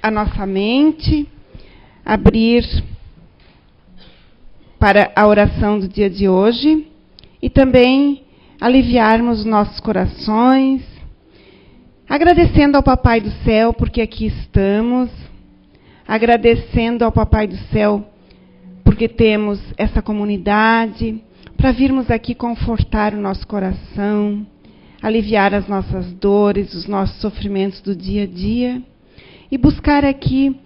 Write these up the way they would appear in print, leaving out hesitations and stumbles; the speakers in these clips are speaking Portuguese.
a nossa mente, abrir para a oração do dia de hoje e também aliviarmos os nossos corações, agradecendo ao Papai do Céu porque aqui estamos, agradecendo ao Papai do Céu porque temos essa comunidade, para virmos aqui confortar o nosso coração, aliviar as nossas dores, os nossos sofrimentos do dia a dia e buscar aqui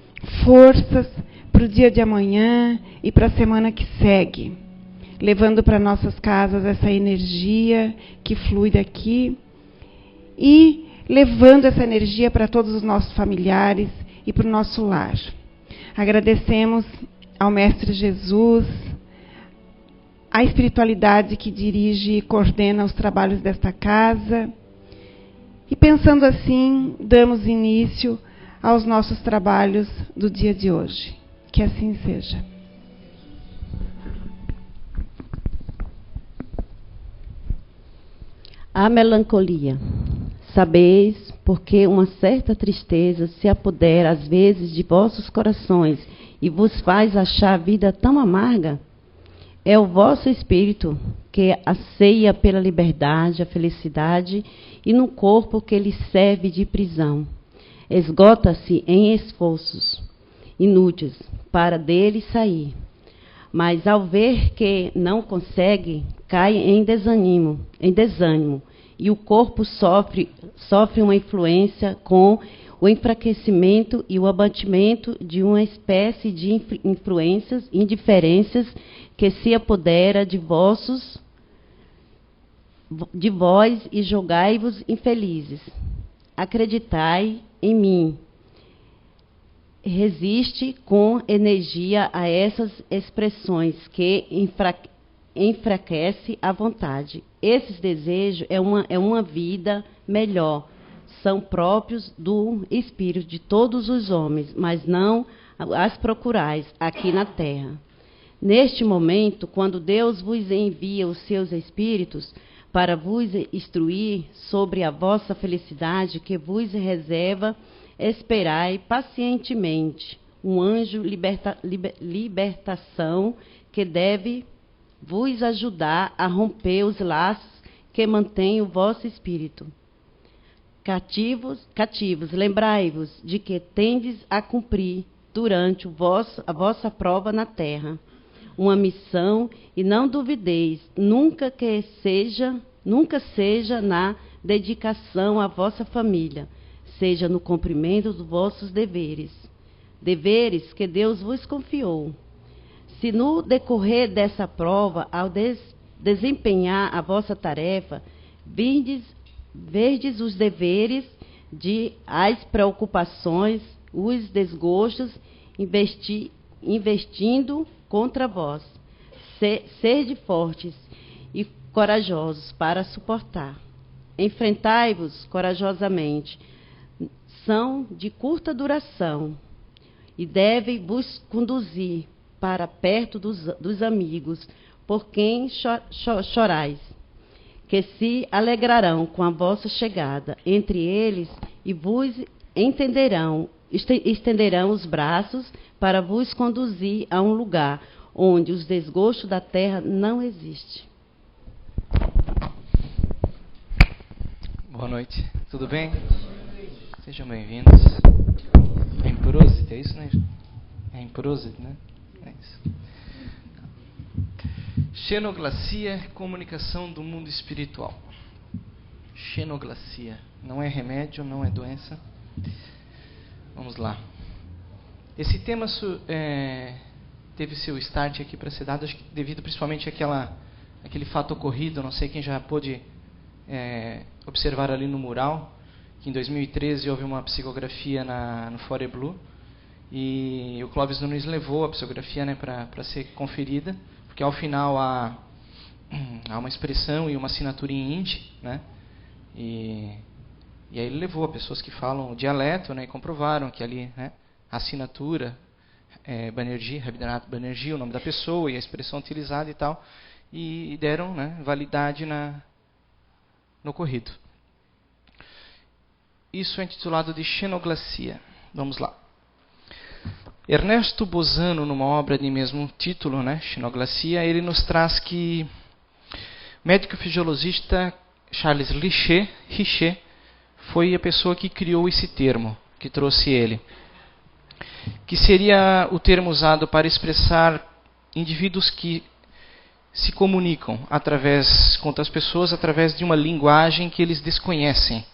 forças para o dia de amanhã e para a semana que segue, levando para nossas casas essa energia que flui daqui e levando essa energia para todos os nossos familiares e para o nosso lar. Agradecemos ao Mestre Jesus, a espiritualidade que dirige e coordena os trabalhos desta casa. E pensando assim, damos início aos nossos trabalhos do dia de hoje. Que assim seja. A melancolia. Sabeis, porque uma certa tristeza se apodera às vezes de vossos corações e vos faz achar a vida tão amarga? É o vosso espírito que anseia pela liberdade, a felicidade, e no corpo que lhe serve de prisão. Esgota-se em esforços inúteis para dele sair. Mas ao ver que não consegue, cai em desânimo, e o corpo sofre uma influência com o enfraquecimento e o abatimento de uma espécie de indiferenças que se apodera de vós e julgai-vos infelizes. Acreditai em mim. Resiste com energia a essas expressões que enfraquece a vontade. Esses desejos é uma vida melhor. São próprios do espírito de todos os homens, mas não as procurais aqui na terra. Neste momento, quando Deus vos envia os seus espíritos para vos instruir sobre a vossa felicidade que vos reserva, esperai pacientemente um anjo libertação que deve vos ajudar a romper os laços que mantêm o vosso espírito. Cativos, lembrai-vos de que tendes a cumprir durante a vossa prova na terra uma missão, e não duvideis nunca seja na dedicação à vossa família, seja no cumprimento dos vossos deveres que Deus vos confiou. Se no decorrer dessa prova, ao desempenhar a vossa tarefa, verdes os deveres, as preocupações, os desgostos, investindo contra vós, sede fortes e corajosos para suportar. Enfrentai-vos corajosamente. São de curta duração e devem vos conduzir para perto dos amigos, por quem chorais, que se alegrarão com a vossa chegada entre eles e vos estenderão os braços para vos conduzir a um lugar onde os desgostos da terra não existem. Boa noite, tudo bem? Sejam bem-vindos. É em Prosit, é isso, né? É em Prosit, né? É isso. Xenoglacia, comunicação do mundo espiritual. Xenoglacia, não é remédio, não é doença. Vamos lá. Esse tema teve seu start aqui para ser dado, acho que devido principalmente àquele fato ocorrido, não sei quem já pôde observar ali no mural, que em 2013 houve uma psicografia no Fore Blue, e o Clóvis Nunes levou a psicografia, né, para ser conferida, porque ao final há uma expressão e uma assinatura em hindi, né, e aí ele levou a pessoas que falam o dialeto, né, e comprovaram que ali, né, a assinatura, Banerjee, Rabindranath Banerjee, o nome da pessoa e a expressão utilizada e tal, e deram, né, validade no ocorrido. Isso é intitulado de xenoglacia. Vamos lá. Ernesto Bozano, numa obra de mesmo título, né, Xenoglacia, ele nos traz que o médico fisiologista Charles Richet foi a pessoa que criou esse termo, que trouxe ele, que seria o termo usado para expressar indivíduos que se comunicam com outras pessoas através de uma linguagem que eles desconhecem,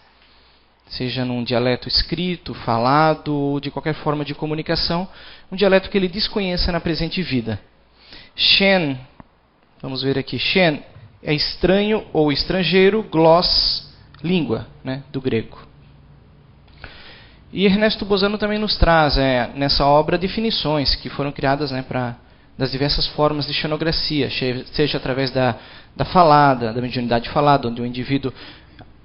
seja num dialeto escrito, falado, ou de qualquer forma de comunicação, um dialeto que ele desconheça na presente vida. Shen, vamos ver aqui, Shen é estranho ou estrangeiro, gloss, língua, né, do grego. E Ernesto Bozano também nos traz, nessa obra, definições que foram criadas, né, das diversas formas de xenoglacia, seja através da falada, da mediunidade falada, onde o indivíduo,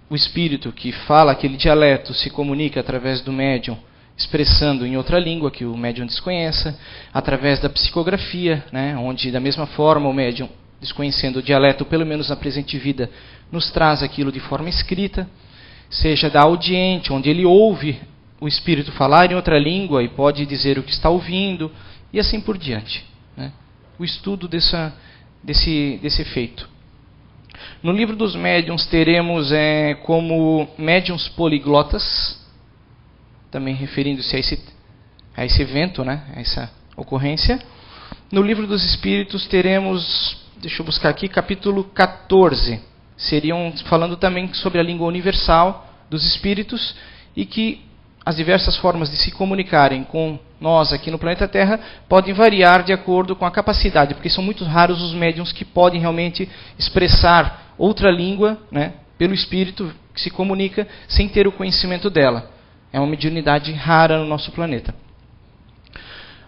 o espírito que fala aquele dialeto se comunica através do médium, expressando em outra língua que o médium desconheça, através da psicografia, né, onde da mesma forma o médium, desconhecendo o dialeto, pelo menos na presente vida, nos traz aquilo de forma escrita, seja da audiente, onde ele ouve o espírito falar em outra língua e pode dizer o que está ouvindo, e assim por diante, né? O estudo desse efeito. No livro dos médiuns teremos como médiuns poliglotas, também referindo-se a esse evento, né, a essa ocorrência. No livro dos espíritos teremos, deixa eu buscar aqui, capítulo 14, seriam falando também sobre a língua universal dos espíritos e que as diversas formas de se comunicarem com nós aqui no planeta Terra podem variar de acordo com a capacidade, porque são muito raros os médiuns que podem realmente expressar outra língua, né, pelo espírito que se comunica sem ter o conhecimento dela. É uma mediunidade rara no nosso planeta.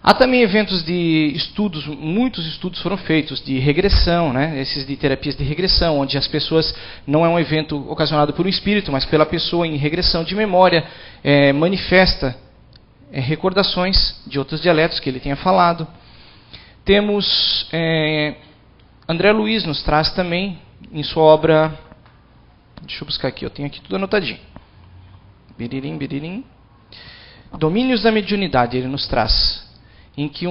Há também eventos de estudos, muitos estudos foram feitos de regressão, né, esses de terapias de regressão, onde as pessoas, não é um evento ocasionado por um espírito, mas pela pessoa em regressão de memória, manifesta recordações de outros dialetos que ele tenha falado. Temos, André Luiz nos traz também, em sua obra, deixa eu buscar aqui, eu tenho aqui tudo anotadinho. Biririm. Domínios da Mediunidade, ele nos traz, em que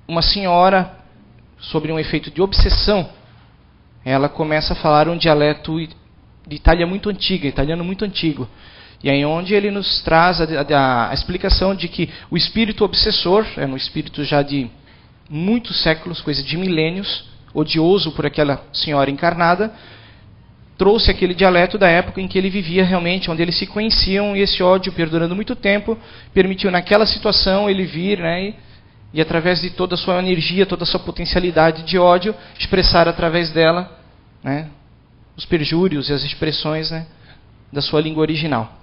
uma senhora, sobre um efeito de obsessão, ela começa a falar um dialeto de Itália muito antiga, italiano muito antigo. E aí onde ele nos traz a explicação de que o espírito obsessor, é um espírito já de muitos séculos, coisa de milênios, odioso por aquela senhora encarnada, trouxe aquele dialeto da época em que ele vivia realmente, onde eles se conheciam, e esse ódio, perdurando muito tempo, permitiu naquela situação ele vir, né, e através de toda a sua energia, toda a sua potencialidade de ódio, expressar através dela, né, os perjúrios e as expressões, né, da sua língua original.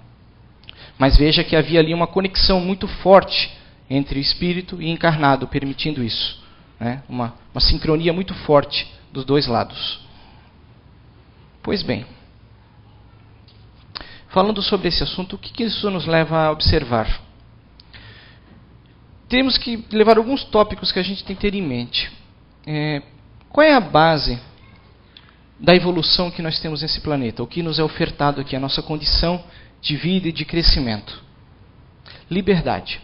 Mas veja que havia ali uma conexão muito forte entre espírito e encarnado, permitindo isso, né, uma sincronia muito forte dos dois lados. Pois bem, falando sobre esse assunto, o que isso nos leva a observar? Temos que levar alguns tópicos que a gente tem que ter em mente. Qual é a base da evolução que nós temos nesse planeta? O que nos é ofertado aqui, a nossa condição de vida e de crescimento? Liberdade.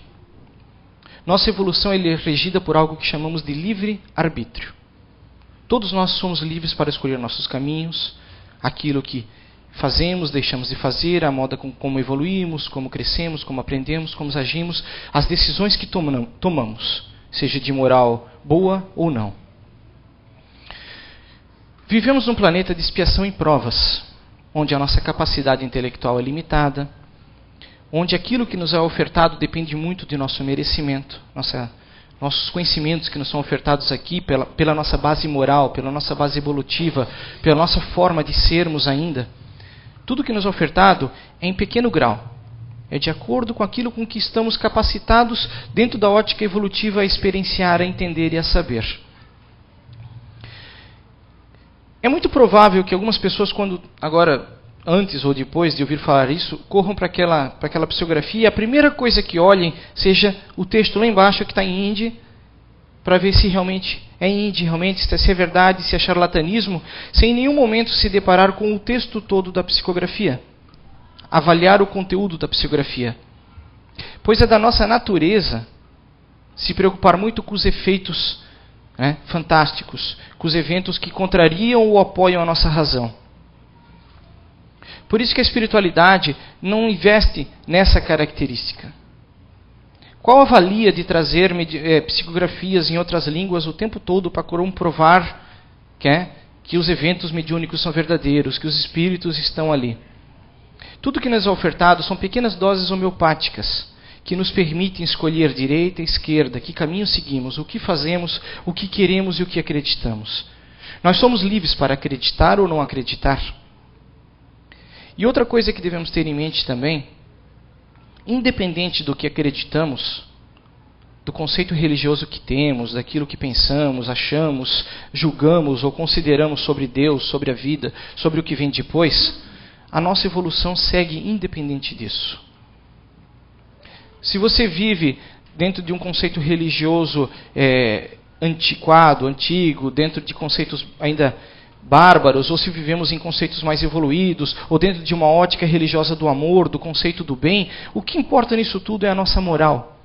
Nossa evolução é regida por algo que chamamos de livre-arbítrio. Todos nós somos livres para escolher nossos caminhos, aquilo que fazemos, deixamos de fazer, a moda como evoluímos, como crescemos, como aprendemos, como agimos, as decisões que tomamos, seja de moral boa ou não. Vivemos num planeta de expiação e provas, onde a nossa capacidade intelectual é limitada, onde aquilo que nos é ofertado depende muito de nosso merecimento, nossos conhecimentos que nos são ofertados aqui pela nossa base moral, pela nossa base evolutiva, pela nossa forma de sermos ainda. Tudo que nos é ofertado é em pequeno grau. É de acordo com aquilo com que estamos capacitados dentro da ótica evolutiva a experienciar, a entender e a saber. É muito provável que algumas pessoas, antes ou depois de ouvir falar isso, corram para aquela psicografia e a primeira coisa que olhem seja o texto lá embaixo que está em hindi, para ver se realmente é hindi, se é verdade, se é charlatanismo, sem em nenhum momento se deparar com o texto todo da psicografia, avaliar o conteúdo da psicografia. Pois é da nossa natureza se preocupar muito com os efeitos fantásticos, com os eventos que contrariam ou apoiam a nossa razão. Por isso que a espiritualidade não investe nessa característica. Qual a valia de trazer psicografias em outras línguas o tempo todo para comprovar que os eventos mediúnicos são verdadeiros, que os espíritos estão ali? Tudo que nos é ofertado são pequenas doses homeopáticas, que nos permitem escolher direita e esquerda, que caminho seguimos, o que fazemos, o que queremos e o que acreditamos. Nós somos livres para acreditar ou não acreditar. E outra coisa que devemos ter em mente também, independente do que acreditamos, do conceito religioso que temos, daquilo que pensamos, achamos, julgamos ou consideramos sobre Deus, sobre a vida, sobre o que vem depois, a nossa evolução segue independente disso. Se você vive dentro de um conceito religioso antiquado, antigo, dentro de conceitos ainda bárbaros, ou se vivemos em conceitos mais evoluídos, ou dentro de uma ótica religiosa do amor, do conceito do bem, o que importa nisso tudo é a nossa moral.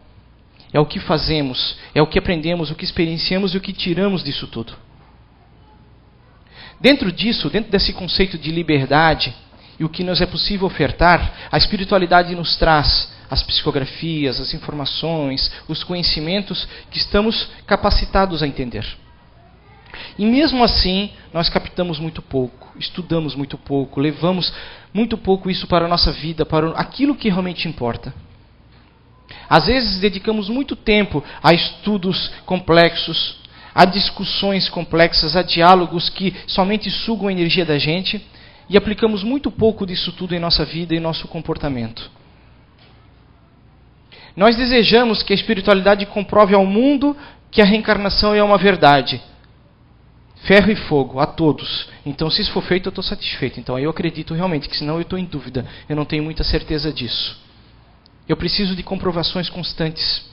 É o que fazemos, é o que aprendemos, o que experienciamos e o que tiramos disso tudo. Dentro disso, dentro desse conceito de liberdade e o que nos é possível ofertar, a espiritualidade nos traz as psicografias, as informações, os conhecimentos que estamos capacitados a entender. E mesmo assim, nós captamos muito pouco, estudamos muito pouco, levamos muito pouco isso para a nossa vida, para aquilo que realmente importa. Às vezes dedicamos muito tempo a estudos complexos, a discussões complexas, a diálogos que somente sugam a energia da gente e aplicamos muito pouco disso tudo em nossa vida e nosso comportamento. Nós desejamos que a espiritualidade comprove ao mundo que a reencarnação é uma verdade. Ferro e fogo, a todos. Então, se isso for feito, eu estou satisfeito. Então, aí eu acredito realmente, que senão eu estou em dúvida. Eu não tenho muita certeza disso. Eu preciso de comprovações constantes.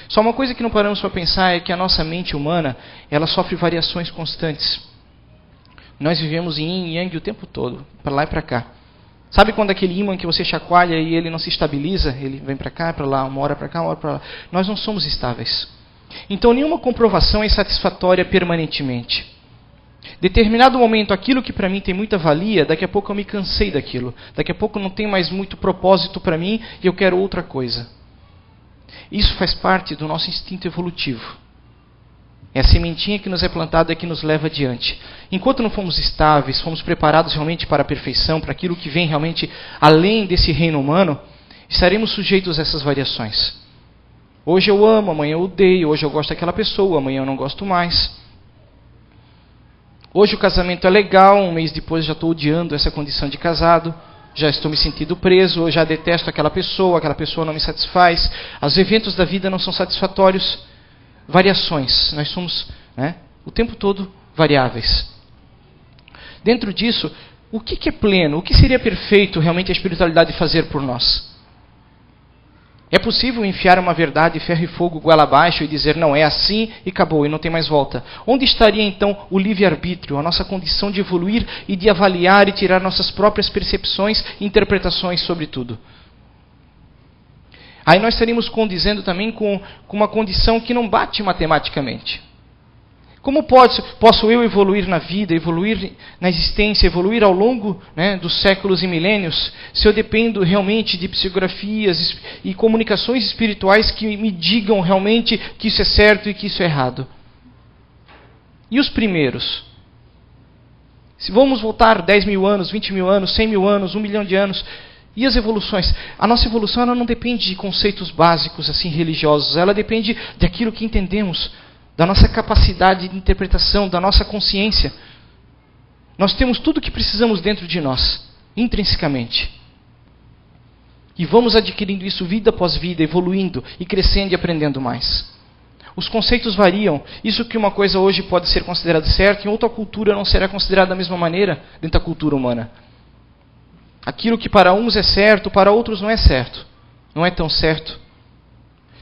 Só uma coisa que não paramos para pensar é que a nossa mente humana, ela sofre variações constantes. Nós vivemos em yin e yang o tempo todo, para lá e para cá. Sabe quando aquele ímã que você chacoalha e ele não se estabiliza? Ele vem para cá, para lá, uma hora para cá, uma hora para lá. Nós não somos estáveis. Então, nenhuma comprovação é satisfatória permanentemente. Determinado momento, aquilo que para mim tem muita valia, daqui a pouco eu me cansei daquilo. Daqui a pouco não tem mais muito propósito para mim e eu quero outra coisa. Isso faz parte do nosso instinto evolutivo. É a sementinha que nos é plantada e que nos leva adiante. Enquanto não fomos estáveis, fomos preparados realmente para a perfeição, para aquilo que vem realmente além desse reino humano, estaremos sujeitos a essas variações. Hoje eu amo, amanhã eu odeio, hoje eu gosto daquela pessoa, amanhã eu não gosto mais. Hoje o casamento é legal, um mês depois já estou odiando essa condição de casado, já estou me sentindo preso, eu já detesto aquela pessoa não me satisfaz. Os eventos da vida não são satisfatórios. Variações, nós somos o tempo todo variáveis. Dentro disso, o que é pleno? O que seria perfeito realmente a espiritualidade fazer por nós? É possível enfiar uma verdade ferro e fogo goela abaixo e dizer não, é assim e acabou e não tem mais volta? Onde estaria então o livre-arbítrio, a nossa condição de evoluir e de avaliar e tirar nossas próprias percepções e interpretações sobre tudo? Aí nós estaríamos condizendo também com uma condição que não bate matematicamente. Como posso eu evoluir na vida, evoluir na existência, evoluir ao longo dos séculos e milênios, se eu dependo realmente de psicografias e comunicações espirituais que me digam realmente que isso é certo e que isso é errado? E os primeiros? Se vamos voltar 10 mil anos, 20 mil anos, 100 mil anos, 1 milhão de anos... E as evoluções? A nossa evolução ela não depende de conceitos básicos assim religiosos, ela depende daquilo que entendemos, da nossa capacidade de interpretação, da nossa consciência. Nós temos tudo o que precisamos dentro de nós, intrinsecamente. E vamos adquirindo isso vida após vida, evoluindo e crescendo e aprendendo mais. Os conceitos variam. Isso que uma coisa hoje pode ser considerada certa, em outra cultura não será considerada da mesma maneira dentro da cultura humana. Aquilo que para uns é certo, para outros não é certo. Não é tão certo.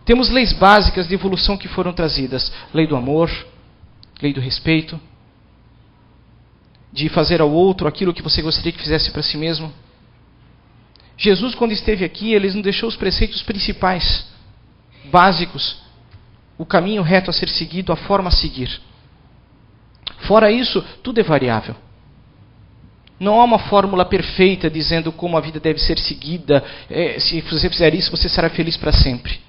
Temos leis básicas de evolução que foram trazidas. Lei do amor, lei do respeito, de fazer ao outro aquilo que você gostaria que fizesse para si mesmo. Jesus, quando esteve aqui, ele nos deixou os preceitos principais, básicos, o caminho reto a ser seguido, a forma a seguir. Fora isso, tudo é variável. Não há uma fórmula perfeita dizendo como a vida deve ser seguida. Se você fizer isso, você será feliz para sempre.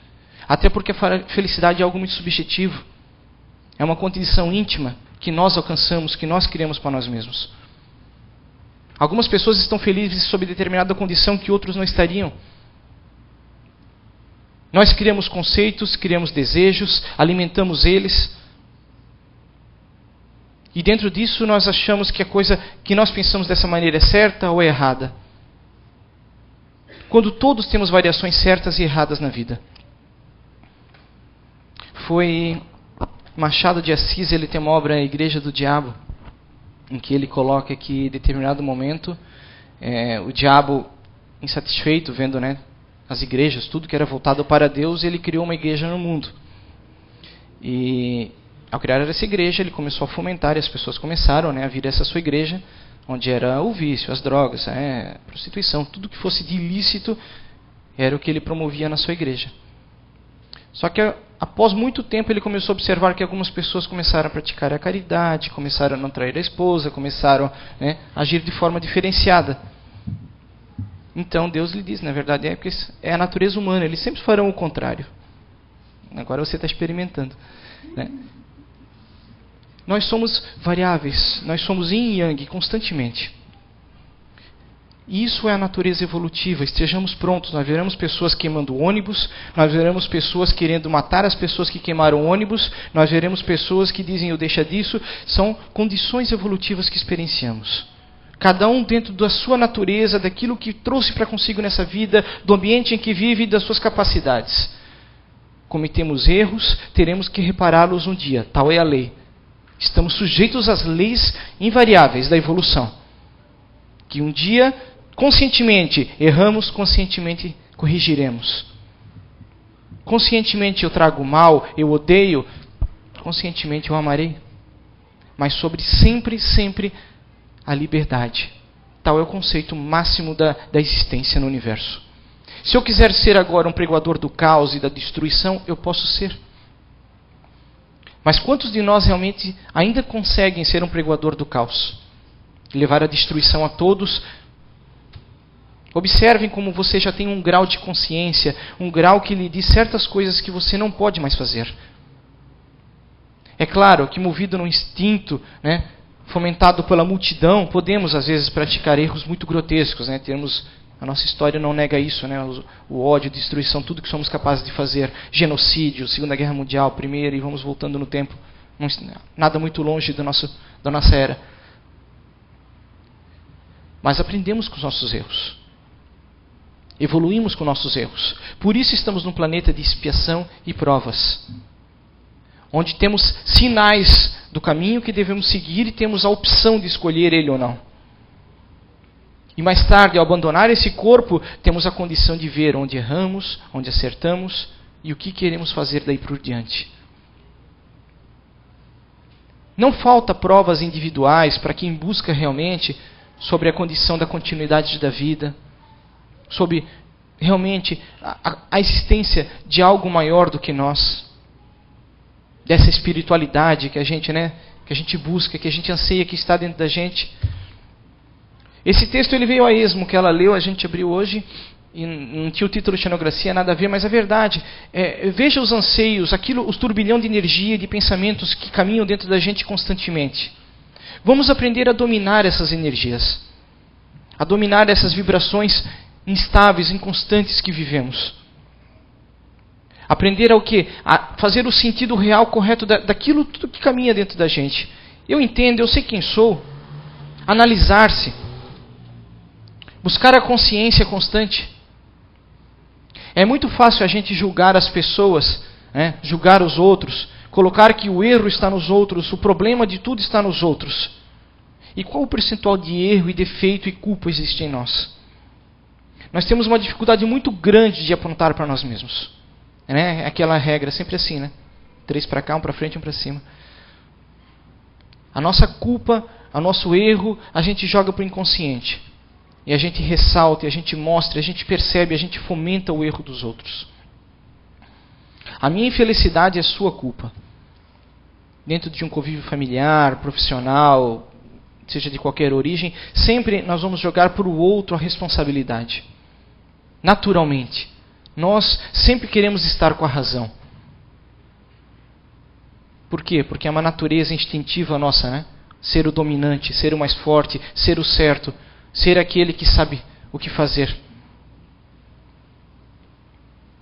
Até porque a felicidade é algo muito subjetivo. É uma condição íntima que nós alcançamos, que nós criamos para nós mesmos. Algumas pessoas estão felizes sob determinada condição que outros não estariam. Nós criamos conceitos, criamos desejos, alimentamos eles. E dentro disso nós achamos que a coisa que nós pensamos dessa maneira é certa ou é errada. Quando todos temos variações certas e erradas na vida. Foi Machado de Assis, ele tem uma obra, A Igreja do Diabo, em que ele coloca que em determinado momento o diabo, insatisfeito vendo as igrejas, tudo que era voltado para Deus, ele criou uma igreja no mundo. E ao criar essa igreja, ele começou a fomentar, e as pessoas começaram a vir a essa sua igreja, onde era o vício, as drogas, a prostituição, tudo que fosse de ilícito era o que ele promovia na sua igreja. Só que após muito tempo ele começou a observar que algumas pessoas começaram a praticar a caridade, começaram a não trair a esposa, começaram a agir de forma diferenciada. Então Deus lhe diz, na verdade, porque é a natureza humana, eles sempre farão o contrário. Agora você está experimentando. Nós somos variáveis, nós somos yin e yang constantemente. E isso é a natureza evolutiva. Estejamos prontos. Nós veremos pessoas queimando ônibus, nós veremos pessoas querendo matar as pessoas que queimaram ônibus, nós veremos pessoas que dizem eu deixa disso. São condições evolutivas que experienciamos. Cada um dentro da sua natureza, daquilo que trouxe para consigo nessa vida, do ambiente em que vive e das suas capacidades. Cometemos erros, teremos que repará-los um dia. Tal é a lei. Estamos sujeitos às leis invariáveis da evolução. Que um dia, conscientemente, erramos, conscientemente corrigiremos. Conscientemente eu trago mal, eu odeio, conscientemente eu amarei. Mas sobre sempre, sempre a liberdade. Tal é o conceito máximo da existência no universo. Se eu quiser ser agora um pregoador do caos e da destruição, eu posso ser. Mas quantos de nós realmente ainda conseguem ser um pregoador do caos? Levar a destruição a todos? Observem como você já tem um grau de consciência, um grau que lhe diz certas coisas que você não pode mais fazer. É claro que movido no instinto, fomentado pela multidão, podemos às vezes praticar erros muito grotescos. A nossa história não nega isso, o ódio, a destruição, tudo que somos capazes de fazer. Genocídio, Segunda Guerra Mundial, Primeira, e vamos voltando no tempo. Nada muito longe da nossa era. Mas aprendemos com os nossos erros. Evoluímos com nossos erros. Por isso estamos num planeta de expiação e provas. Onde temos sinais do caminho que devemos seguir e temos a opção de escolher ele ou não. E mais tarde, ao abandonar esse corpo, temos a condição de ver onde erramos, onde acertamos e o que queremos fazer daí por diante. Não falta provas individuais para quem busca realmente sobre a condição da continuidade da vida, sobre realmente a existência de algo maior do que nós, dessa espiritualidade que a gente busca, que a gente anseia, que está dentro da gente. Esse texto ele veio a esmo, que ela leu, a gente abriu hoje, e não tinha o título de xenografia, nada a ver, mas a verdade, veja os anseios, os turbilhão de energia, de pensamentos que caminham dentro da gente constantemente. Vamos aprender a dominar essas energias, a dominar essas vibrações instáveis, inconstantes que vivemos. Aprender ao quê? A fazer o sentido real, correto daquilo tudo que caminha dentro da gente. Eu entendo, eu sei quem sou. Analisar-se. Buscar a consciência constante. É muito fácil a gente julgar as pessoas, julgar os outros, colocar que o erro está nos outros, o problema de tudo está nos outros. E qual o percentual de erro e defeito e culpa existe em nós? Nós temos uma dificuldade muito grande de apontar para nós mesmos. É aquela regra, sempre assim, 3 para cá, 1 para frente, 1 para cima. A nossa culpa, o nosso erro, a gente joga para o inconsciente. E a gente ressalta, a gente mostra, a gente percebe, a gente fomenta o erro dos outros. A minha infelicidade é sua culpa. Dentro de um convívio familiar, profissional, seja de qualquer origem, sempre nós vamos jogar para o outro a responsabilidade. Naturalmente. Nós sempre queremos estar com a razão. Por quê? Porque é uma natureza instintiva nossa, né? Ser o dominante, ser o mais forte, ser o certo, ser aquele que sabe o que fazer.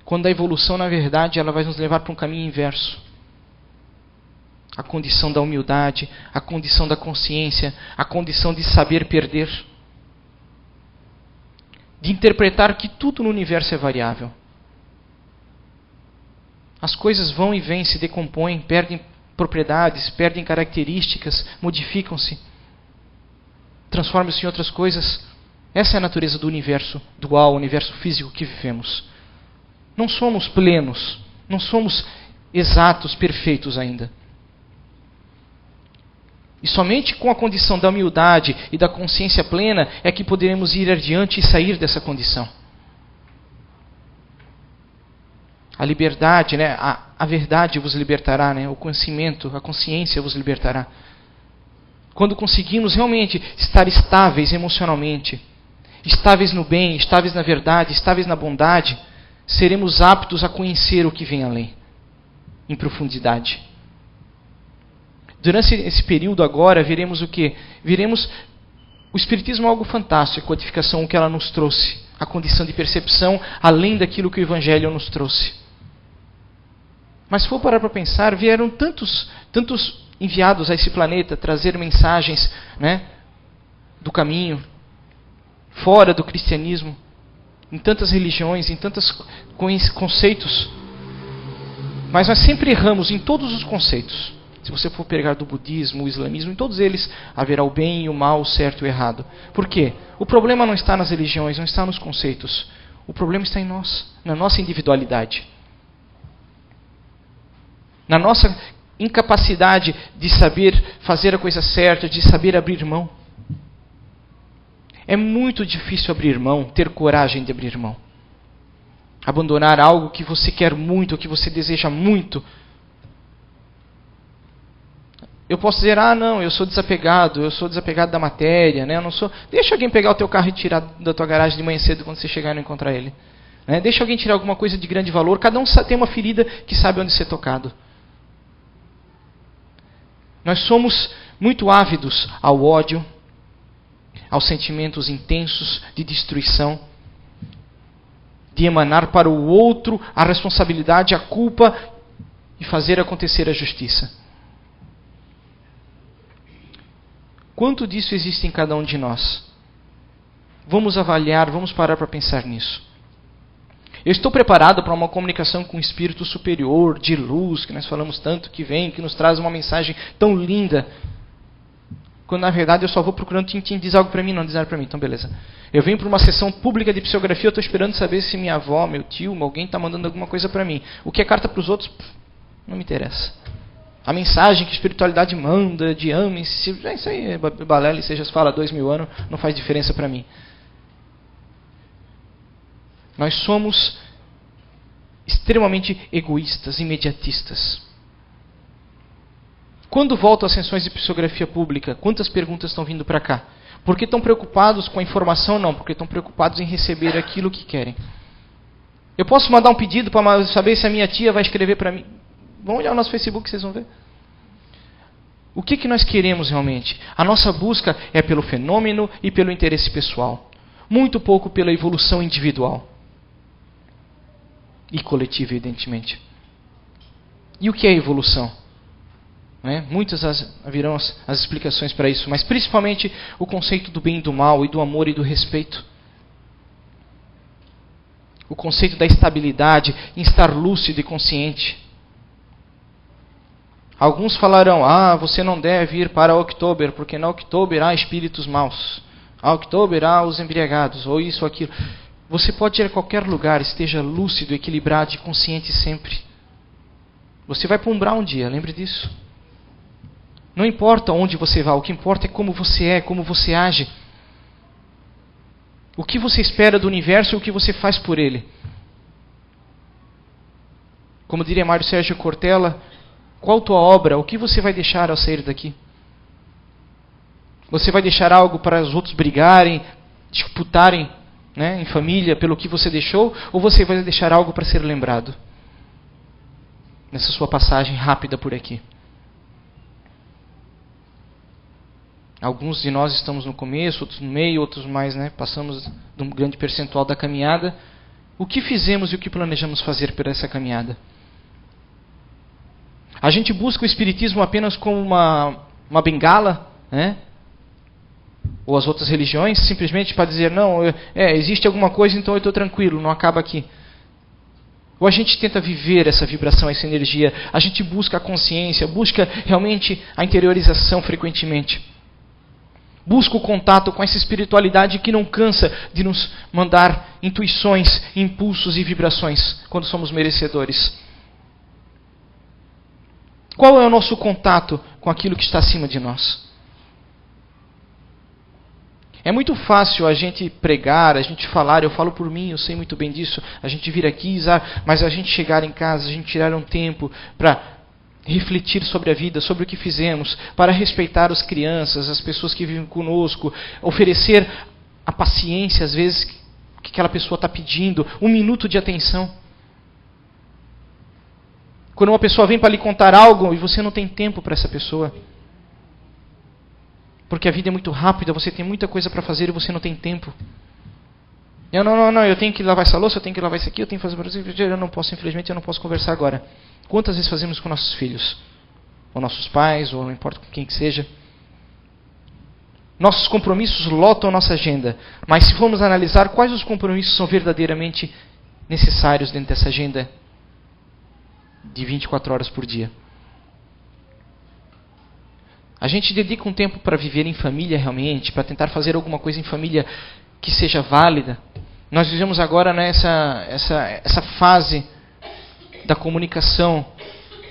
Quando a evolução, na verdade, ela vai nos levar para um caminho inverso. A condição da humildade, a condição da consciência, a condição de saber perder. De interpretar que tudo no universo é variável. As coisas vão e vêm, se decompõem, perdem propriedades, perdem características, modificam-se, transformam-se em outras coisas. Essa é a natureza do universo dual, o universo físico que vivemos. Não somos plenos, não somos exatos, perfeitos ainda. E somente com a condição da humildade e da consciência plena é que poderemos ir adiante e sair dessa condição. A liberdade, né? A verdade vos libertará, né? O conhecimento, a consciência vos libertará. Quando conseguimos realmente estar estáveis emocionalmente, estáveis no bem, estáveis na verdade, estáveis na bondade, seremos aptos a conhecer o que vem além, em profundidade. Durante esse período agora, veremos o quê? Veremos o Espiritismo algo fantástico, a codificação, o que ela nos trouxe, a condição de percepção, além daquilo que o Evangelho nos trouxe. Mas se for parar para pensar, vieram tantos enviados a esse planeta trazer mensagens, né, do caminho, fora do cristianismo, em tantas religiões, em tantos conceitos. Mas nós sempre erramos em todos os conceitos. Se você for pegar do budismo, o islamismo, em todos eles haverá o bem e o mal, o certo e o errado. Por quê? O problema não está nas religiões, não está nos conceitos. O problema está em nós, na nossa individualidade. Na nossa incapacidade de saber fazer a coisa certa, de saber abrir mão. É muito difícil abrir mão, ter coragem de abrir mão. Abandonar algo que você quer muito, que você deseja muito. Eu posso dizer, não, eu sou desapegado da matéria, né? Eu não sou. Deixa alguém pegar o teu carro e tirar da tua garagem de manhã cedo quando você chegar e não encontrar ele. Né? Deixa alguém tirar alguma coisa de grande valor. Cada um tem uma ferida que sabe onde ser tocado. Nós somos muito ávidos ao ódio, aos sentimentos intensos de destruição, de emanar para o outro a responsabilidade, a culpa e fazer acontecer a justiça. Quanto disso existe em cada um de nós? Vamos avaliar, vamos parar para pensar nisso. Eu estou preparado para uma comunicação com o Espírito Superior, de luz, que nós falamos tanto, que vem, que nos traz uma mensagem tão linda. Quando na verdade eu só vou procurando, Tintim, diz algo para mim, não diz nada para mim, então beleza. Eu venho para uma sessão pública de psicografia, eu estou esperando saber se minha avó, meu tio, alguém está mandando alguma coisa para mim. O que é carta para os outros, não me interessa. A mensagem que a espiritualidade manda, de ame-se, isso aí é balela, seja se fala 2000 anos, não faz diferença para mim. Nós somos extremamente egoístas, imediatistas. Quando voltam às sessões de psicografia pública, quantas perguntas estão vindo para cá? Porque estão preocupados com a informação? Não, porque estão preocupados em receber aquilo que querem. Eu posso mandar um pedido para saber se a minha tia vai escrever para mim? Vão olhar o nosso Facebook, vocês vão ver. O que nós queremos realmente? A nossa busca é pelo fenômeno e pelo interesse pessoal. Muito pouco pela evolução individual. E coletiva, evidentemente. E o que é evolução? Muitas virão as explicações para isso, mas principalmente o conceito do bem e do mal, e do amor e do respeito. O conceito da estabilidade, em estar lúcido e consciente. Alguns falarão, você não deve ir para Oktober, porque na Oktober há espíritos maus. A Oktober há os embriagados, ou isso ou aquilo. Você pode ir a qualquer lugar, esteja lúcido, equilibrado e consciente sempre. Você vai para um umbral um dia, lembre disso. Não importa onde você vá, o que importa é como você é, como você age. O que você espera do universo e o que você faz por ele. Como diria Mário Sérgio Cortella, qual tua obra? O que você vai deixar ao sair daqui? Você vai deixar algo para os outros brigarem, disputarem, né, em família pelo que você deixou? Ou você vai deixar algo para ser lembrado nessa sua passagem rápida por aqui? Alguns de nós estamos no começo, outros no meio, outros mais, né, passamos de um grande percentual da caminhada. O que fizemos e o que planejamos fazer por essa caminhada? A gente busca o Espiritismo apenas como uma bengala, né? Ou as outras religiões, simplesmente para dizer, não, existe alguma coisa, então eu estou tranquilo, não acaba aqui. Ou a gente tenta viver essa vibração, essa energia, a gente busca a consciência, busca realmente a interiorização frequentemente. Busca o contato com essa espiritualidade que não cansa de nos mandar intuições, impulsos e vibrações quando somos merecedores. Qual é o nosso contato com aquilo que está acima de nós? É muito fácil a gente pregar, a gente falar, eu falo por mim, eu sei muito bem disso, a gente vir aqui, mas a gente chegar em casa, a gente tirar um tempo para refletir sobre a vida, sobre o que fizemos, para respeitar as crianças, as pessoas que vivem conosco, oferecer a paciência, às vezes, que aquela pessoa está pedindo, 1 minuto de atenção. Quando uma pessoa vem para lhe contar algo e você não tem tempo para essa pessoa, porque a vida é muito rápida, você tem muita coisa para fazer e você não tem tempo. Não, eu tenho que lavar essa louça, eu tenho que lavar isso aqui, eu tenho que fazer... Eu não posso, infelizmente, eu não posso conversar agora. Quantas vezes fazemos com nossos filhos? Ou nossos pais, ou não importa com quem que seja. Nossos compromissos lotam a nossa agenda. Mas se formos analisar quais os compromissos são verdadeiramente necessários dentro dessa agenda de 24 horas por dia. A gente dedica um tempo para viver em família realmente, para tentar fazer alguma coisa em família que seja válida. Nós vivemos agora nessa essa fase da comunicação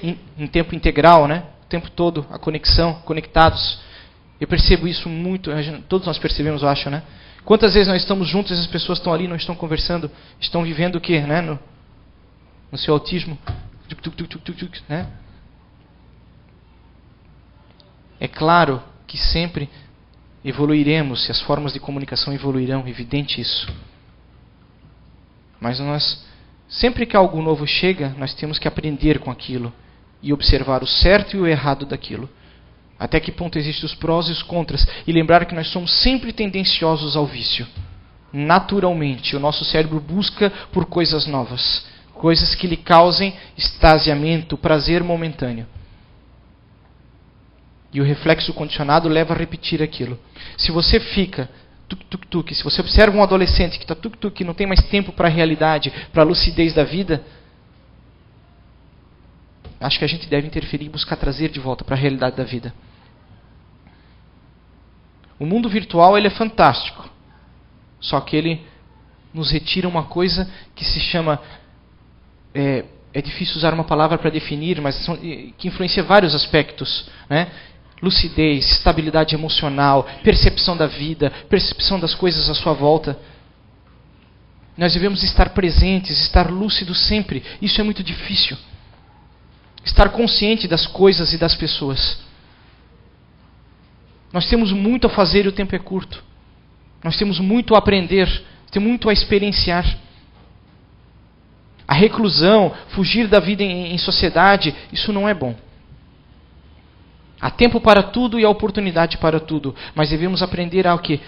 em tempo integral, né? O tempo todo, a conexão, conectados. Eu percebo isso muito, todos nós percebemos, eu acho, né? Quantas vezes nós estamos juntos e as pessoas estão ali, não estão conversando, estão vivendo o quê, né? No seu autismo, né? É claro que sempre evoluiremos, e as formas de comunicação evoluirão, evidente isso. Mas nós, sempre que algo novo chega, nós temos que aprender com aquilo e observar o certo e o errado daquilo. Até que ponto existem os prós e os contras. E lembrar que nós somos sempre tendenciosos ao vício. Naturalmente, o nosso cérebro busca por coisas novas. Coisas que lhe causem extasiamento, prazer momentâneo. E o reflexo condicionado leva a repetir aquilo. Se você fica tuk-tuk-tuk, se você observa um adolescente que está tuk-tuk, que não tem mais tempo para a realidade, para a lucidez da vida, acho que a gente deve interferir e buscar trazer de volta para a realidade da vida. O mundo virtual ele é fantástico. Só que ele nos retira uma coisa que se chama... É difícil usar uma palavra para definir, mas que influencia vários aspectos, né? Lucidez, estabilidade emocional, percepção da vida, percepção das coisas à sua volta. Nós devemos estar presentes, estar lúcidos sempre. Isso é muito difícil. Estar consciente das coisas e das pessoas. Nós temos muito a fazer e o tempo é curto. Nós temos muito a aprender, temos muito a experienciar. A reclusão, fugir da vida em sociedade, isso não é bom. Há tempo para tudo e há oportunidade para tudo. Mas devemos aprender a o quê?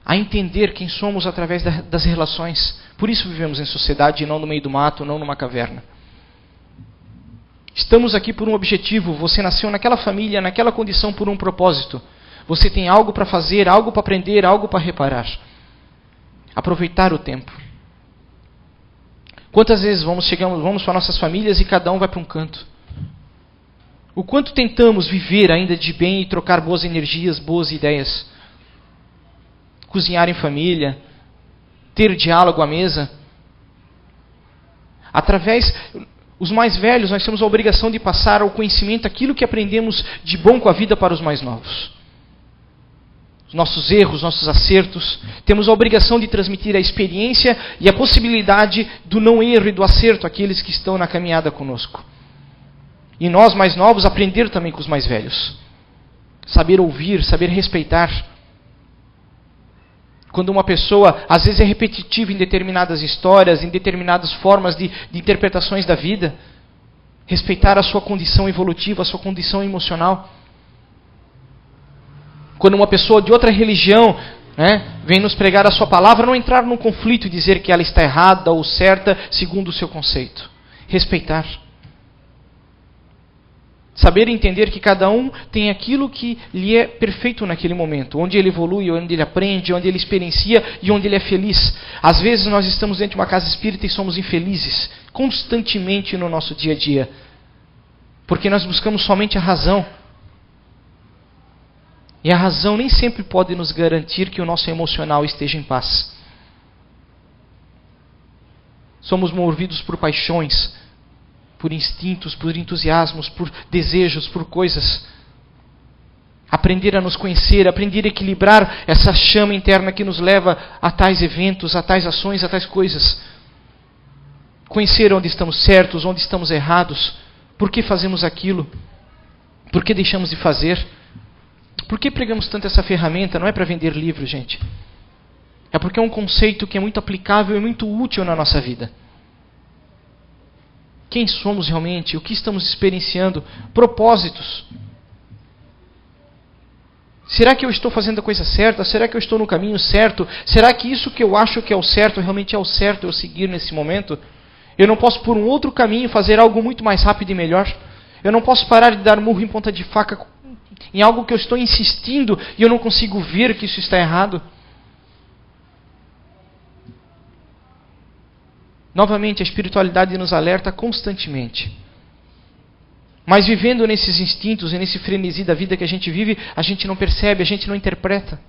A entender quem somos através das relações. Por isso vivemos em sociedade e não no meio do mato, não numa caverna. Estamos aqui por um objetivo. Você nasceu naquela família, naquela condição por um propósito. Você tem algo para fazer, algo para aprender, algo para reparar. Aproveitar o tempo. Quantas vezes vamos para nossas famílias e cada um vai para um canto? O quanto tentamos viver ainda de bem e trocar boas energias, boas ideias? Cozinhar em família, ter diálogo à mesa. Os mais velhos, nós temos a obrigação de passar ao conhecimento aquilo que aprendemos de bom com a vida para os mais novos. os nossos erros, nossos acertos. Temos a obrigação de transmitir a experiência e a possibilidade do não erro e do acerto àqueles que estão na caminhada conosco. E nós, mais novos, aprender também com os mais velhos. Saber ouvir, saber respeitar. Quando uma pessoa, às vezes, é repetitiva em determinadas histórias, em determinadas formas de interpretações da vida, respeitar a sua condição evolutiva, a sua condição emocional. Quando uma pessoa de outra religião, vem nos pregar a sua palavra, não entrar num conflito e dizer que ela está errada ou certa segundo o seu conceito. Respeitar. Saber entender que cada um tem aquilo que lhe é perfeito naquele momento. Onde ele evolui, onde ele aprende, onde ele experiencia e onde ele é feliz. Às vezes nós estamos dentro de uma casa espírita e somos infelizes. Constantemente no nosso dia a dia. Porque nós buscamos somente a razão. E a razão nem sempre pode nos garantir que o nosso emocional esteja em paz. Somos movidos por paixões, por instintos, por entusiasmos, por desejos, por coisas. Aprender a nos conhecer, aprender a equilibrar essa chama interna que nos leva a tais eventos, a tais ações, a tais coisas. Conhecer onde estamos certos, onde estamos errados, por que fazemos aquilo, por que deixamos de fazer. Por que pregamos tanto essa ferramenta? Não é para vender livro, gente. É porque é um conceito que é muito aplicável e muito útil na nossa vida. Quem somos realmente? O que estamos experienciando? Propósitos. Será que eu estou fazendo a coisa certa? Será que eu estou no caminho certo? Será que isso que eu acho que é o certo realmente é o certo eu seguir nesse momento? Eu não posso por um outro caminho fazer algo muito mais rápido e melhor? Eu não posso parar de dar murro em ponta de faca em algo que eu estou insistindo e eu não consigo ver que isso está errado? Novamente, a espiritualidade nos alerta constantemente. Mas vivendo nesses instintos e nesse frenesi da vida que a gente vive, a gente não percebe, a gente não interpreta.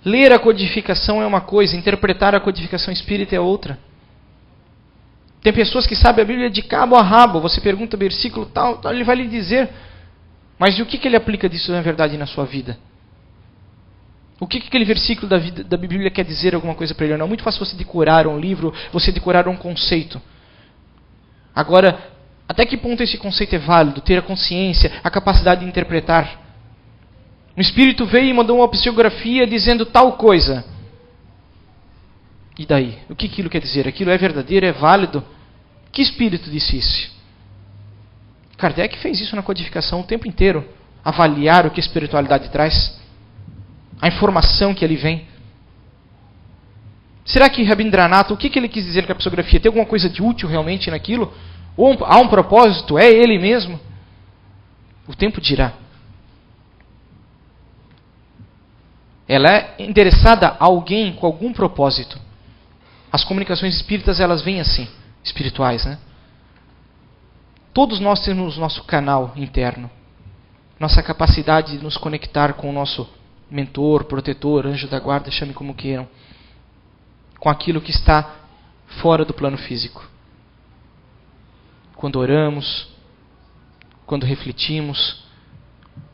Ler a codificação é uma coisa, interpretar a codificação espírita é outra. Tem pessoas que sabem a Bíblia de cabo a rabo. Você pergunta versículo tal, ele vai lhe dizer. Mas e o que ele aplica disso na verdade na sua vida? O que aquele versículo da Bíblia quer dizer alguma coisa para ele? Não é muito fácil você decorar um livro, você decorar um conceito. Agora, até que ponto esse conceito é válido? Ter a consciência, a capacidade de interpretar. Um espírito veio e mandou uma psicografia dizendo tal coisa. E daí? O que aquilo quer dizer? Aquilo é verdadeiro? É válido? Que espírito disse isso? Kardec fez isso na codificação o tempo inteiro. Avaliar o que a espiritualidade traz. A informação que ali vem. Será que Rabindranath, o que ele quis dizer com a psicografia? Tem alguma coisa de útil realmente naquilo? Ou há um propósito? É ele mesmo? O tempo dirá. Ela é endereçada a alguém com algum propósito. As comunicações espíritas, elas vêm assim, espirituais, né? Todos nós temos nosso canal interno. Nossa capacidade de nos conectar com o nosso mentor, protetor, anjo da guarda, chame como queiram. Com aquilo que está fora do plano físico. Quando oramos, quando refletimos,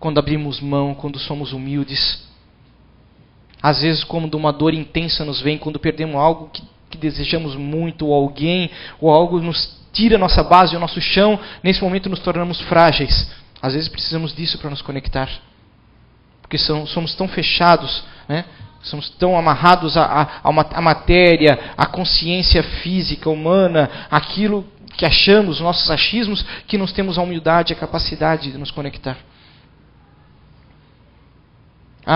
quando abrimos mão, quando somos humildes. Às vezes, como de uma dor intensa nos vem quando perdemos algo que desejamos muito, ou alguém, ou algo nos tira a nossa base, o nosso chão. Nesse momento nos tornamos frágeis. Às vezes precisamos disso para nos conectar. Porque somos tão fechados, né? Somos tão amarrados à matéria, à consciência física, humana, aquilo que achamos, nossos achismos, que nós temos a humildade, a capacidade de nos conectar.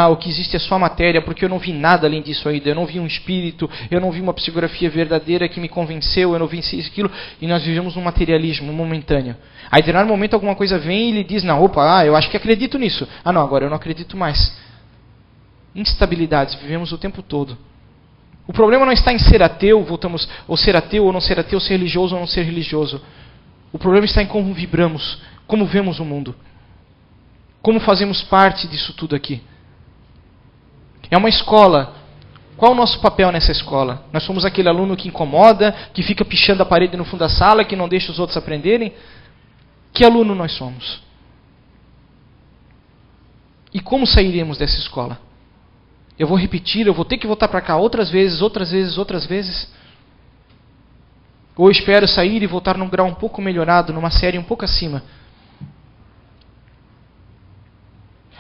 O que existe é só a matéria, porque eu não vi nada além disso ainda. Eu não vi um espírito, eu não vi uma psicografia verdadeira que me convenceu, eu não vi isso, aquilo. E nós vivemos um materialismo momentâneo. Aí, de momento, alguma coisa vem e ele diz, eu acho que acredito nisso. Não, agora eu não acredito mais. Instabilidades, vivemos o tempo todo. O problema não está em ser ateu, ou ser ateu ou não ser ateu, ser religioso ou não ser religioso. O problema está em como vibramos, como vemos o mundo. Como fazemos parte disso tudo aqui. É uma escola. Qual o nosso papel nessa escola? Nós somos aquele aluno que incomoda, que fica pichando a parede no fundo da sala, que não deixa os outros aprenderem? Que aluno nós somos? E como sairemos dessa escola? Eu vou repetir, eu vou ter que voltar para cá outras vezes, outras vezes, outras vezes? Ou eu espero sair e voltar num grau um pouco melhorado, numa série um pouco acima?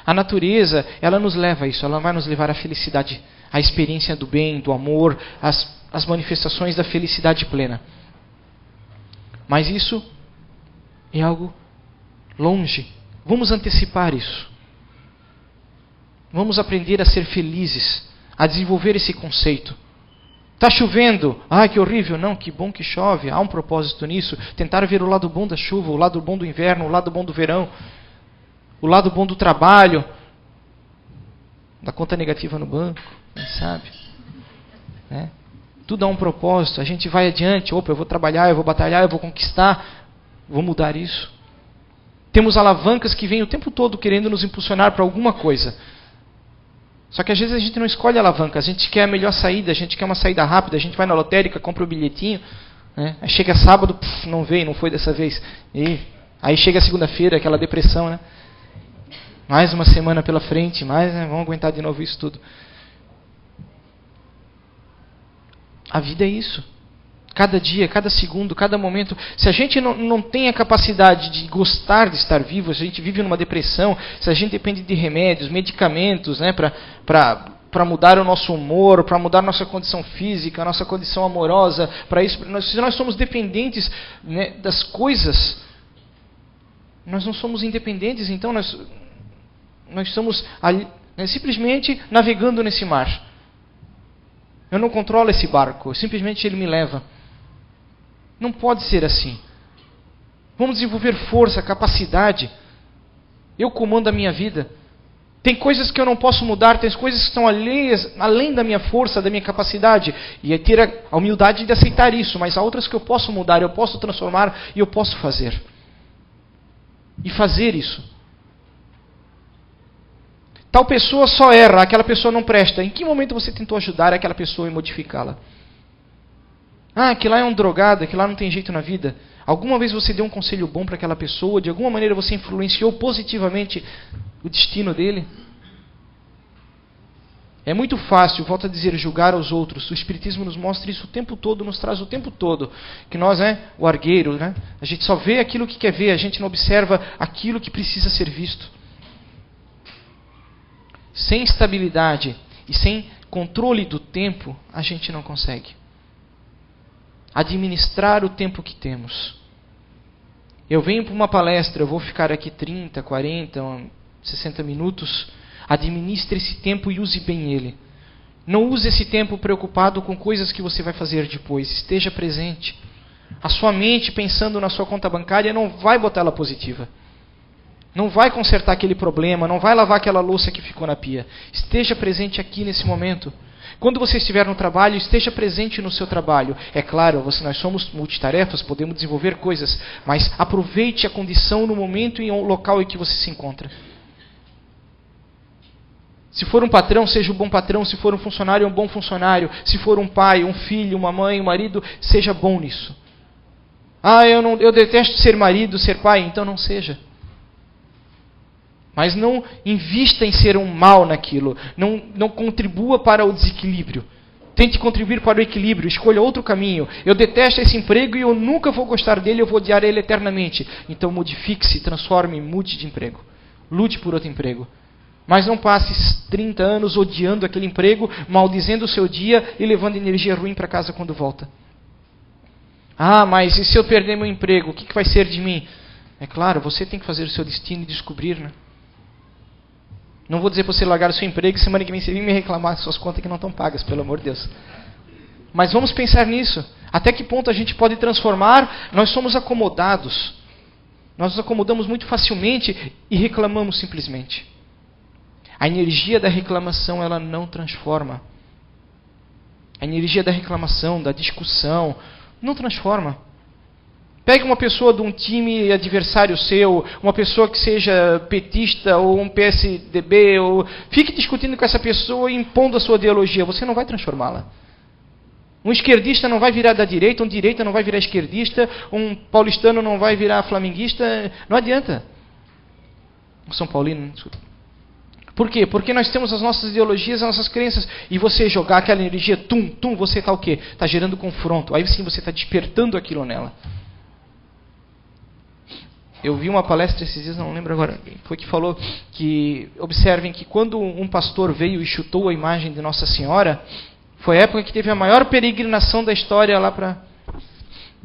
A natureza, ela nos leva a isso, ela vai nos levar à felicidade, à experiência do bem, do amor, às manifestações da felicidade plena. Mas isso é algo longe. Vamos antecipar isso. Vamos aprender a ser felizes, a desenvolver esse conceito. Está chovendo, que horrível. Não, que bom que chove, há um propósito nisso. Tentar ver o lado bom da chuva, o lado bom do inverno, o lado bom do verão, o lado bom do trabalho, da conta negativa no banco, quem sabe? Né? Tudo há um propósito, a gente vai adiante. Opa, eu vou trabalhar, eu vou batalhar, eu vou conquistar, vou mudar isso. Temos alavancas que vêm o tempo todo querendo nos impulsionar para alguma coisa. Só que às vezes a gente não escolhe a alavanca, a gente quer a melhor saída, a gente quer uma saída rápida, a gente vai na lotérica, compra o bilhetinho, né? Aí chega sábado, não veio, não foi dessa vez. E aí chega segunda-feira, aquela depressão, né? Mais uma semana pela frente, vamos aguentar de novo isso tudo. A vida é isso. Cada dia, cada segundo, cada momento. Se a gente não tem a capacidade de gostar de estar vivo, se a gente vive numa depressão, se a gente depende de remédios, medicamentos, né, para mudar o nosso humor, para mudar a nossa condição física, a nossa condição amorosa, para isso, se nós somos dependentes, né, das coisas, nós não somos independentes, então nós estamos ali, né, simplesmente navegando nesse mar. Eu não controlo esse barco, simplesmente ele me leva. Não pode ser assim. Vamos desenvolver força, capacidade. Eu comando a minha vida. Tem coisas que eu não posso mudar, tem coisas que estão além da minha força, da minha capacidade. E é ter a humildade de aceitar isso. Mas há outras que eu posso mudar, eu posso transformar e eu posso fazer. E fazer isso. Tal pessoa só erra, aquela pessoa não presta. Em que momento você tentou ajudar aquela pessoa e modificá-la? Aquele lá é um drogado, aquele lá não tem jeito na vida. Alguma vez você deu um conselho bom para aquela pessoa? De alguma maneira você influenciou positivamente o destino dele? É muito fácil, volto a dizer, julgar aos outros. O Espiritismo nos mostra isso o tempo todo, nos traz o tempo todo. Que nós, o argueiro, né? A gente só vê aquilo que quer ver, a gente não observa aquilo que precisa ser visto. Sem estabilidade e sem controle do tempo, a gente não consegue administrar o tempo que temos. Eu venho para uma palestra, eu vou ficar aqui 30, 40, 60 minutos. Administre esse tempo e use bem ele. Não use esse tempo preocupado com coisas que você vai fazer depois. Esteja presente. A sua mente, pensando na sua conta bancária, não vai botar ela positiva. Não vai consertar aquele problema, não vai lavar aquela louça que ficou na pia. Esteja presente aqui nesse momento. Quando você estiver no trabalho, esteja presente no seu trabalho. É claro, nós somos multitarefas, podemos desenvolver coisas, mas aproveite a condição no momento e no local em que você se encontra. Se for um patrão, seja um bom patrão. Se for um funcionário, um bom funcionário. Se for um pai, um filho, uma mãe, um marido, seja bom nisso. Eu detesto ser marido, ser pai, então não seja. Mas não invista em ser um mal naquilo. Não contribua para o desequilíbrio. Tente contribuir para o equilíbrio. Escolha outro caminho. Eu detesto esse emprego e eu nunca vou gostar dele. Eu vou odiar ele eternamente. Então modifique-se, transforme, mude de emprego. Lute por outro emprego. Mas não passe 30 anos odiando aquele emprego, maldizendo o seu dia e levando energia ruim para casa quando volta. Mas e se eu perder meu emprego? O que vai ser de mim? É claro, você tem que fazer o seu destino e descobrir, né? Não vou dizer para você largar o seu emprego e semana que vem você vir me reclamar suas contas que não estão pagas, pelo amor de Deus. Mas vamos pensar nisso. Até que ponto a gente pode transformar? Nós somos acomodados. Nós nos acomodamos muito facilmente e reclamamos simplesmente. A energia da reclamação, ela não transforma. A energia da reclamação, da discussão, não transforma. Pegue uma pessoa de um time adversário seu, uma pessoa que seja petista ou um PSDB, fique discutindo com essa pessoa e impondo a sua ideologia. Você não vai transformá-la. Um esquerdista não vai virar da direita, um direita não vai virar esquerdista, um paulistano não vai virar flamenguista. Não adianta. São Paulino, desculpa. Por quê? Porque nós temos as nossas ideologias, as nossas crenças, e você jogar aquela energia, você está o quê? Está gerando confronto. Aí sim você está despertando aquilo nela. Eu vi uma palestra esses dias, não lembro agora, foi que falou que, observem que quando um pastor veio e chutou a imagem de Nossa Senhora, foi a época que teve a maior peregrinação da história lá para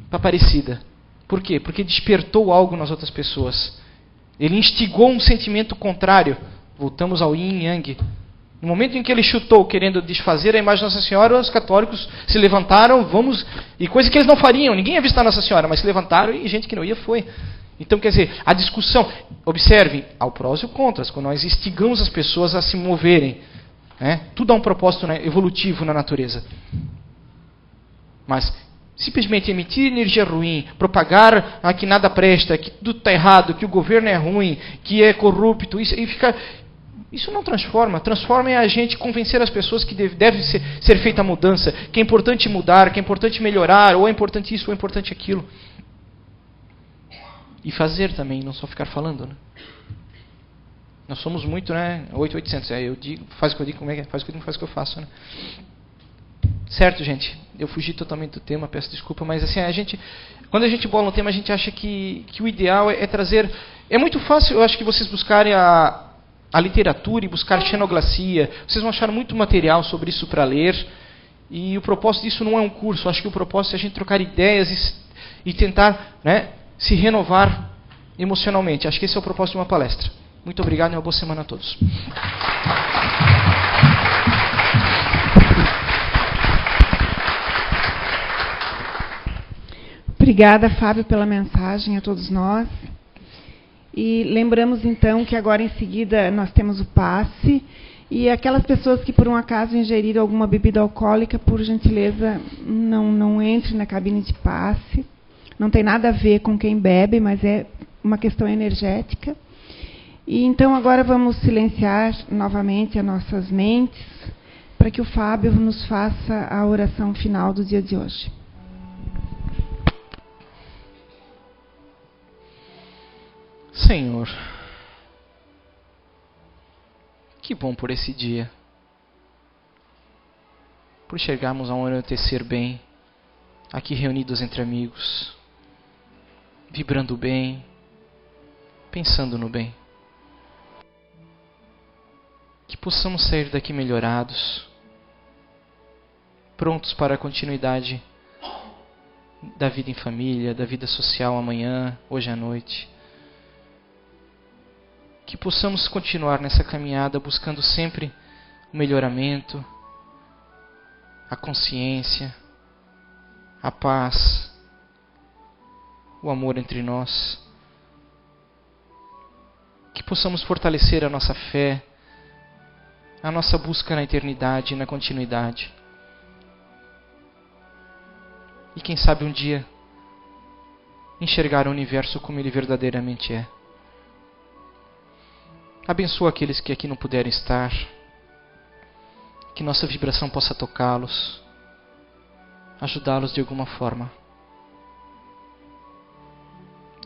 Aparecida. Por quê? Porque despertou algo nas outras pessoas. Ele instigou um sentimento contrário. Voltamos ao yin e yang. No momento em que ele chutou, querendo desfazer a imagem de Nossa Senhora, os católicos se levantaram, e coisa que eles não fariam, ninguém ia visitar Nossa Senhora, mas se levantaram e gente que não ia foi. Então, quer dizer, a discussão, observem, ao prós e ao contras, quando nós instigamos as pessoas a se moverem, tudo há um propósito evolutivo na natureza. Mas simplesmente emitir energia ruim, propagar que nada presta, que tudo está errado, que o governo é ruim, que é corrupto, isso não transforma. Transforma é a gente convencer as pessoas que deve ser feita a mudança, que é importante mudar, que é importante melhorar, ou é importante isso, ou é importante aquilo. E fazer também, não só ficar falando, né? Nós somos muito, 800. Eu digo, faz o que eu digo, como é que é? Faz o que eu digo, faz o que eu faço, né? Certo, gente? Eu fugi totalmente do tema, peço desculpa, mas assim, quando a gente bola um tema, a gente acha que o ideal é trazer... É muito fácil, eu acho que vocês buscarem a literatura e buscar xenoglacia. Vocês vão achar muito material sobre isso para ler. E o propósito disso não é um curso. Eu acho que o propósito é a gente trocar ideias e tentar, se renovar emocionalmente. Acho que esse é o propósito de uma palestra. Muito obrigado e uma boa semana a todos. Obrigada, Fábio, pela mensagem a todos nós. E lembramos então que agora em seguida nós temos o passe, e aquelas pessoas que por um acaso ingeriram alguma bebida alcoólica, por gentileza, não entre na cabine de passe. Não tem nada a ver com quem bebe, mas é uma questão energética. E então agora vamos silenciar novamente as nossas mentes para que o Fábio nos faça a oração final do dia de hoje. Senhor, que bom por esse dia, por chegarmos a um anoitecer bem, aqui reunidos entre amigos, vibrando bem, pensando no bem. Que possamos sair daqui melhorados, prontos para a continuidade da vida em família, da vida social amanhã, hoje à noite. Que possamos continuar nessa caminhada buscando sempre o melhoramento, a consciência, a paz, o amor entre nós. Que possamos fortalecer a nossa fé, a nossa busca na eternidade e na continuidade. E quem sabe um dia enxergar o universo como ele verdadeiramente é. Abençoa aqueles que aqui não puderem estar, que nossa vibração possa tocá-los, ajudá-los de alguma forma.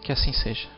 Que assim seja.